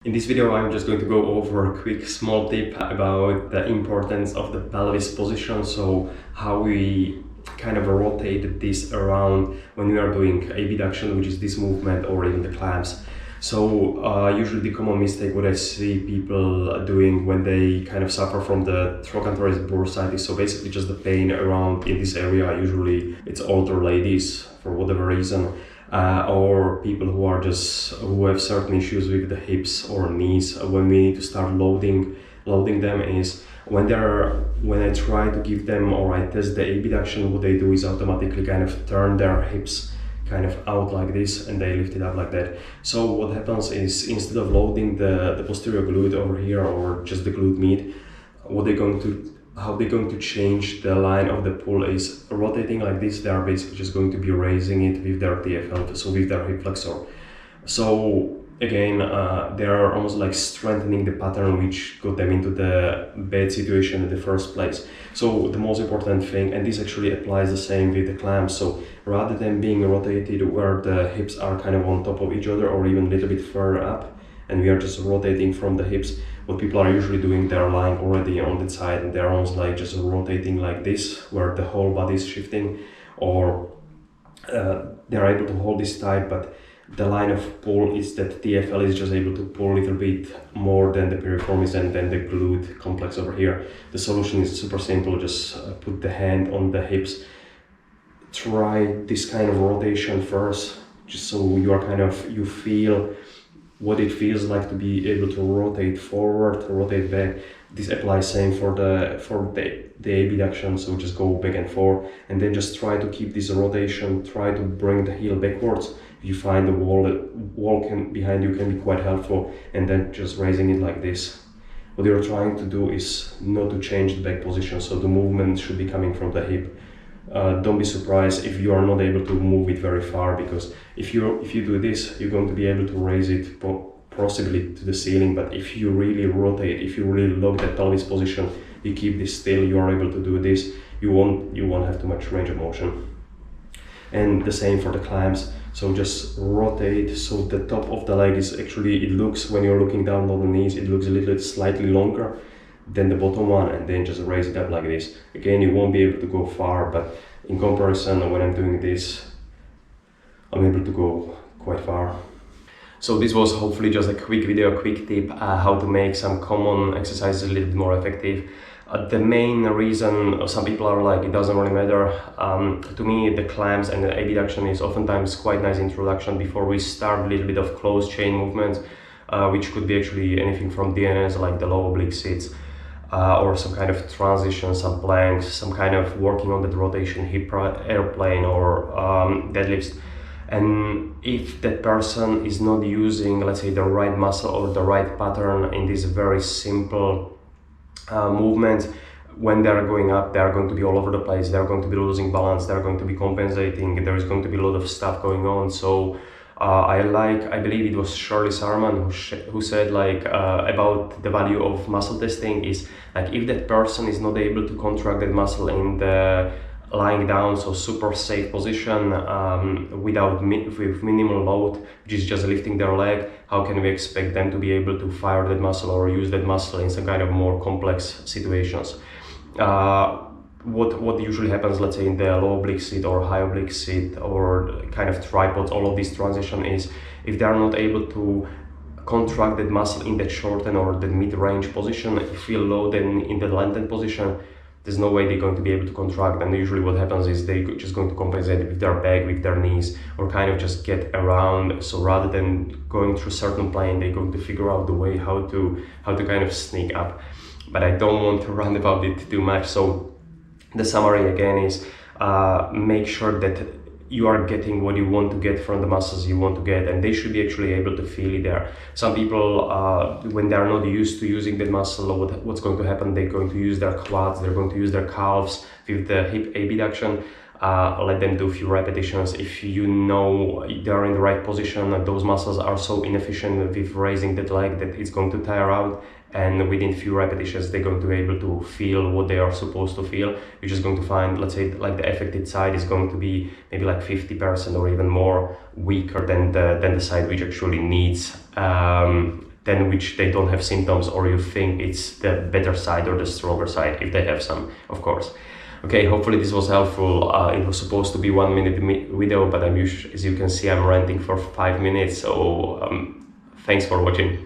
In this video, I'm just going to go over a quick small tip about the importance of the pelvis position. So how we kind of rotate this around when we are doing abduction, which is this movement, or even the clamps. So usually the common mistake what I see people doing when they kind of suffer from the trochanteric bursitis, so basically just the pain around in this area. Usually it's older ladies for whatever reason, or people who have certain issues with the hips or knees. When we need to start loading them is when I try to give them, or I test the abduction, what they do is automatically kind of turn their hips kind of out like this, and they lift it up like that. So what happens is, instead of loading the posterior glute over here, or just the glute med, how they're going to change the line of the pull is rotating like this. They are basically just going to be raising it with their TFL, so with their hip flexor. So again, they are almost like strengthening the pattern which got them into the bad situation in the first place. So the most important thing, and this actually applies the same with the clamps, so rather than being rotated where the hips are kind of on top of each other or even a little bit further up, and we are just rotating from the hips, what people are usually doing, they're lying already on the side and they're almost like just rotating like this, where the whole body is shifting, or they're able to hold this tight, but the line of pull is that TFL is just able to pull a little bit more than the piriformis and then the glute complex over here. The solution is super simple. Just put the hand on the hips. Try this kind of rotation first, just so you feel what it feels like to be able to rotate forward, rotate back. This applies same for the abduction, so just go back and forth, and then just try to keep this rotation, try to bring the heel backwards. If you find the wall behind you can be quite helpful, and then just raising it like this. What you're trying to do is not to change the back position, so the movement should be coming from the hip. Don't be surprised if you are not able to move it very far, because if you do this, you're going to be able to raise it possibly to the ceiling. But if you really rotate, if you really lock that pelvis position, you keep this still, you are able to do this, you won't have too much range of motion. And the same for the clamps. So just rotate, so the top of the leg is actually, it looks, when you're looking down on the knees, it looks a little bit slightly longer than the bottom one, and then just raise it up like this. Again, you won't be able to go far, but in comparison, when I'm doing this, I'm able to go quite far. So this was hopefully just a quick video, a quick tip how to make some common exercises a little bit more effective. The main reason some people are like, it doesn't really matter. To me, the clamps and the abduction is oftentimes quite nice introduction before we start a little bit of closed chain movements, which could be actually anything from DNS, like the low oblique sits, or some kind of transition, some planks, some kind of working on the rotation, hip airplane, or deadlifts. And if that person is not using, let's say, the right muscle or the right pattern in this very simple movements, when they're going up, they're going to be all over the place, they're going to be losing balance, they're going to be compensating, there is going to be a lot of stuff going on. So I believe it was Shirley Sarman who said like about the value of muscle testing is like, if that person is not able to contract that muscle in the lying down, so super safe position, with minimal load, which is just lifting their leg, how can we expect them to be able to fire that muscle or use that muscle in some kind of more complex situations? What usually happens, let's say in the low oblique sit or high oblique sit or kind of tripods, all of this transition is, if they are not able to contract that muscle in that shorten or the mid-range position, feel low then in the lengthened position, there's no way they're going to be able to contract. And usually what happens is they're just going to compensate with their back, with their knees, or kind of just get around. So rather than going through certain plane, they're going to figure out the way how to kind of sneak up. But I don't want to rant about it too much. So the summary again is, make sure that you are getting what you want to get from the muscles you want to get, and they should be actually able to feel it there. Some people, when they're not used to using that muscle, what's going to happen, they're going to use their quads, they're going to use their calves with the hip abduction. Let them do a few repetitions. If you know they're in the right position, those muscles are so inefficient with raising that leg that it's going to tire out, and within few repetitions they're going to be able to feel what they are supposed to feel. You're just going to find, let's say, like the affected side is going to be maybe like 50% or even more weaker than the side which actually needs than which they don't have symptoms, or you think it's the better side or the stronger side, if they have some, of course. Okay, hopefully this was helpful. It was supposed to be 1 minute video, but as you can see, I'm ranting for 5 minutes, so thanks for watching.